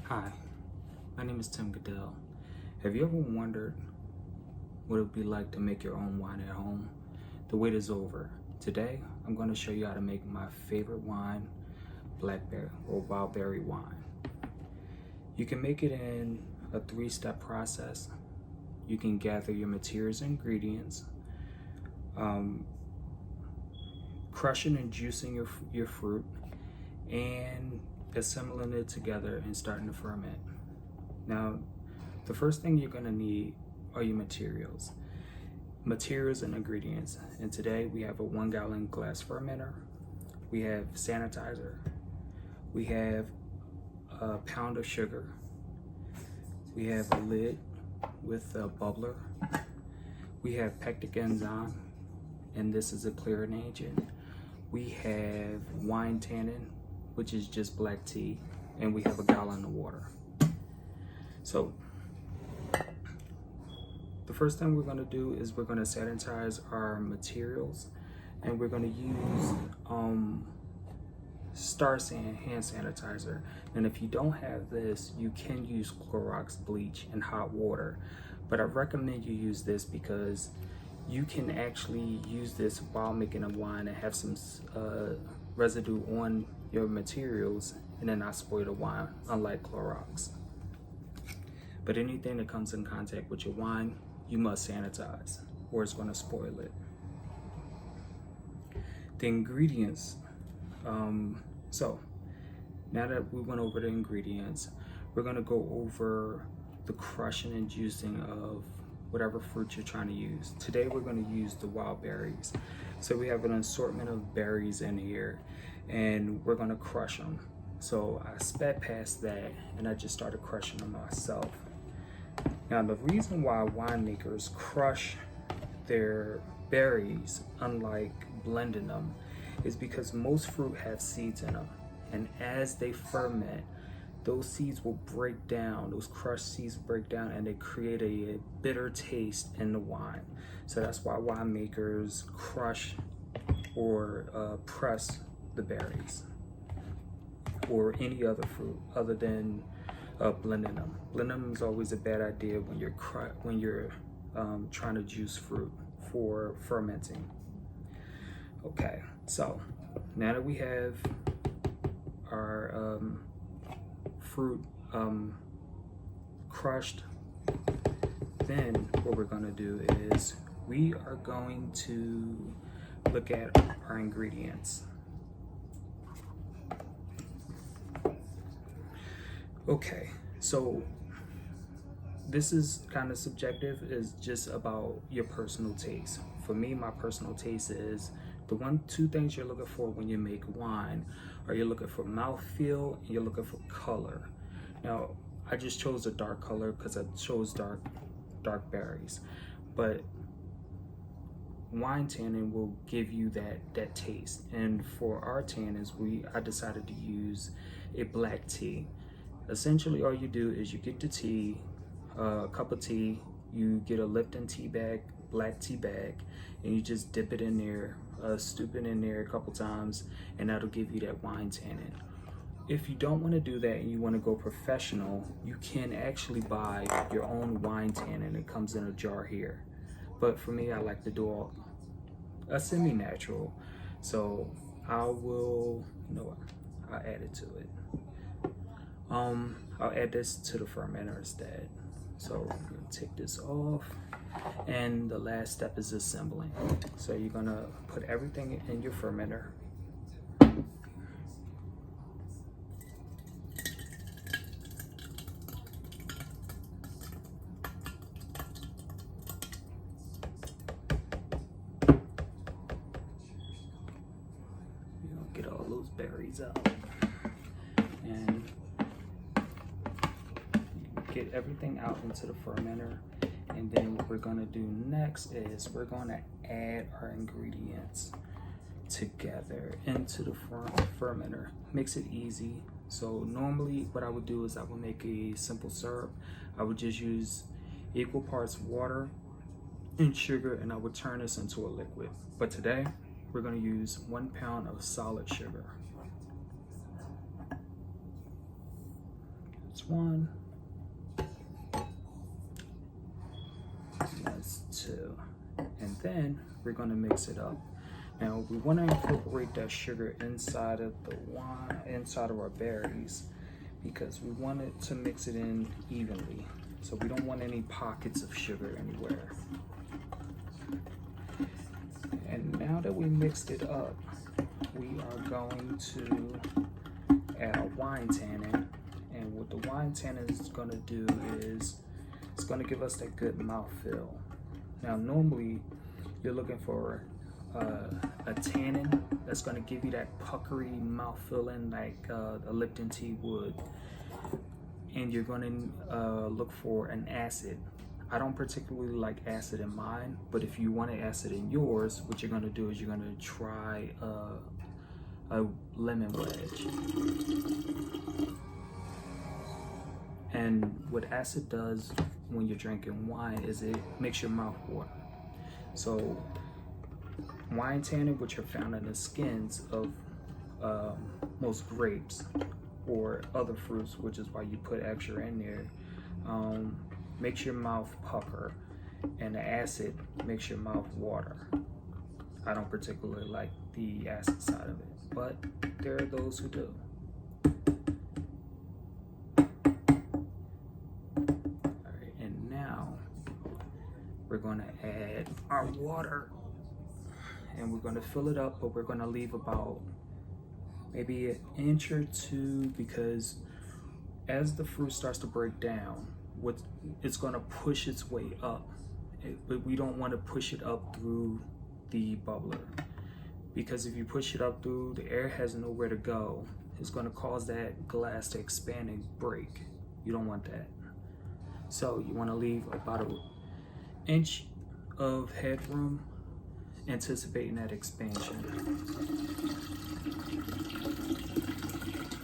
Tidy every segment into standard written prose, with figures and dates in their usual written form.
Hi, my name is Tim Goodell. Have you ever wondered what it would be like to make your own wine at home? The wait is over. Today, I'm going to show you how to make my favorite wine, blackberry or wild berry wine. You can make it in a 3-step process. You can gather your materials and ingredients, crushing and juicing your fruit, and assembling it together and starting to ferment. Now, the first thing you're gonna need are your materials and ingredients. And today we have a 1-gallon glass fermenter, we have sanitizer, we have a pound of sugar, we have a lid with a bubbler, we have pectic enzyme, and this is a clearing agent. We have wine tannin, which is just black tea, and we have a gallon of water. So the first thing we're going to do is we're going to sanitize our materials, and we're going to use Star San hand sanitizer. And if you don't have this, you can use Clorox bleach and hot water, but I recommend you use this because you can actually use this while making a wine and have some residue on your materials and then not spoil the wine, unlike Clorox. But anything that comes in contact with your wine, you must sanitize or it's going to spoil it. The ingredients. So now that we went over the ingredients, we're going to go over the crushing and juicing of whatever fruit you're trying to use. Today we're going to use the wild berries. So we have an assortment of berries in here, and we're going to crush them. So I sped past that and I just started crushing them myself. Now the reason why winemakers crush their berries, unlike blending them, is because most fruit have seeds in them, and as they ferment, those seeds will break down, those crushed seeds break down, and they create a bitter taste in the wine. So that's why winemakers crush or press the berries or any other fruit other than blending them. Blending them is always a bad idea when you're trying to juice fruit for fermenting. Okay, so now that we have our fruit crushed, then what we're going to do is we are going to look at our ingredients. Okay, so this is kind of subjective, is just about your personal taste. For me, my personal taste is the 2 things you're looking for when you make wine are you're looking for mouthfeel and you're looking for color. Now, I just chose a dark color because I chose dark berries, but wine tannin will give you that taste. And for our tannins, I decided to use a black tea. Essentially, all you do is you get the tea, a cup of tea, you get a Lipton tea bag, black tea bag, and you just dip it in there, stoop it in there a couple times, and that'll give you that wine tannin. If you don't want to do that and you want to go professional, you can actually buy your own wine tannin. It comes in a jar here. But for me, I like to do a semi-natural. So I will, I'll add it to it. I'll add this to the fermenter instead. So I'm gonna take this off, and the last step is assembling. So you're gonna put everything in your fermenter. Get all those berries out and get everything out into the fermenter. And then what we're gonna do next is we're gonna add our ingredients together into the fermenter. Makes it easy. So normally what I would do is I would make a simple syrup. I would just use equal parts water and sugar, and I would turn this into a liquid. But today we're going to use 1 pound of solid sugar. It's one. That's two. And then we're going to mix it up. Now we want to incorporate that sugar inside of the wine, inside of our berries, because we want it to mix it in evenly. So we don't want any pockets of sugar anywhere. And now that we mixed it up, we are going to add our wine tannin. And what the wine tannin is going to do is it's going to give us that good mouthfeel. Now normally you're looking for a tannin that's going to give you that puckery mouth feeling like a Lipton tea would, and you're going to look for an acid. I don't particularly like acid in mine, but if you want an acid in yours, what you're going to do is you're going to try a lemon wedge. And what acid does when you're drinking wine is it makes your mouth water. So wine tannin, which are found in the skins of most grapes or other fruits, which is why you put extra in there, makes your mouth pucker, and the acid makes your mouth water. I don't particularly like the acid side of it, but there are those who do. Alright, and now we're going to add our water. And we're going to fill it up, but we're going to leave about maybe an inch or two, because as the fruit starts to break down, it's going to push its way up. But we don't want to push it up through the bubbler, because if you push it up through, the air has nowhere to go. It's going to cause that glass to expand and break. You don't want that. So you want to leave about an inch of headroom, anticipating that expansion.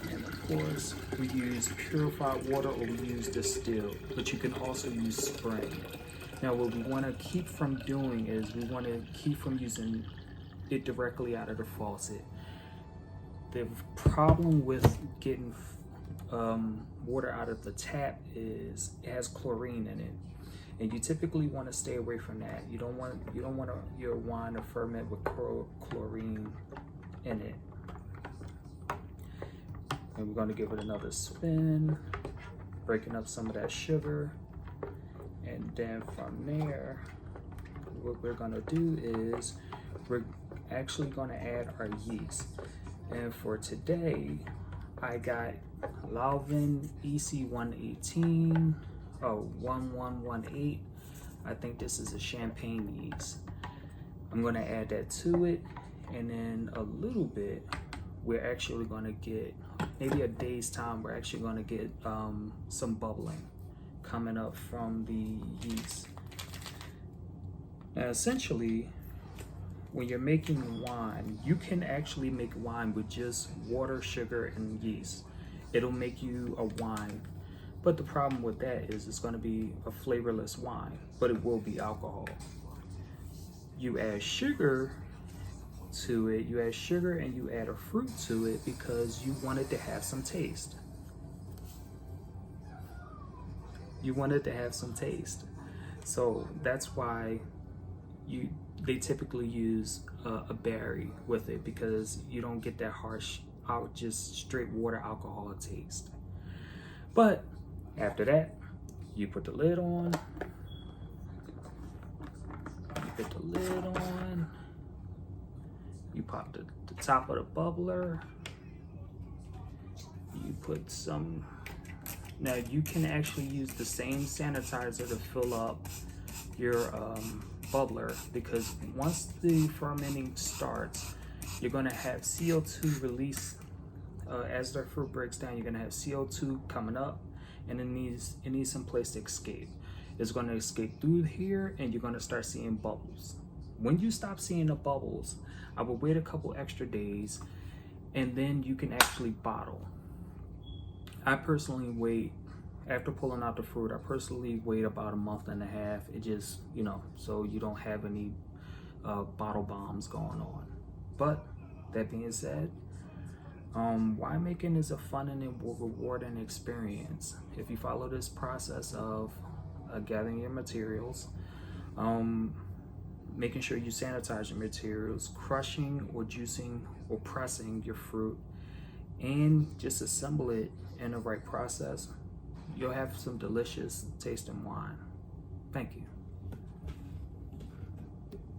And of course, we use purified water or we use distilled, but you can also use spring. Now what we want to keep from doing is we want to keep from using it directly out of the faucet. The problem with getting water out of the tap is it has chlorine in it. And you typically want to stay away from that. You don't want your wine to ferment with chlorine in it. And we're going to give it another spin, breaking up some of that sugar. And then from there, what we're going to do is we're actually going to add our yeast. And for today, I got Lalvin EC118. 1118. I think this is a champagne yeast. I'm going to add that to it, and then a little bit, we're actually going to get, maybe a day's time, we're actually going to get some bubbling coming up from the yeast. Now essentially, when you're making wine, you can actually make wine with just water, sugar, and yeast. It'll make you a wine. But the problem with that is it's going to be a flavorless wine, but it will be alcohol. You add sugar to it, you add sugar and you add a fruit to it because you want it to have some taste. You want it to have some taste. So that's why they typically use a berry with it, because you don't get that harsh, just straight water alcohol taste. But after that, you put the lid on. You put the lid on. You pop the top of the bubbler. You put some. Now you can actually use the same sanitizer to fill up your bubbler, because once the fermenting starts, you're going to have CO2 release. As the fruit breaks down, you're going to have CO2 coming up, and it needs some place to escape. It's going to escape through here, and you're going to start seeing bubbles. When you stop seeing the bubbles, I will wait a couple extra days, and then you can actually bottle. I personally wait, after pulling out the fruit, I personally wait about a month and a half. It just, so you don't have any bottle bombs going on. But that being said, Winemaking is a fun and rewarding experience. If you follow this process of gathering your materials, making sure you sanitize your materials, crushing or juicing or pressing your fruit, and just assemble it in the right process, you'll have some delicious tasting wine. Thank you.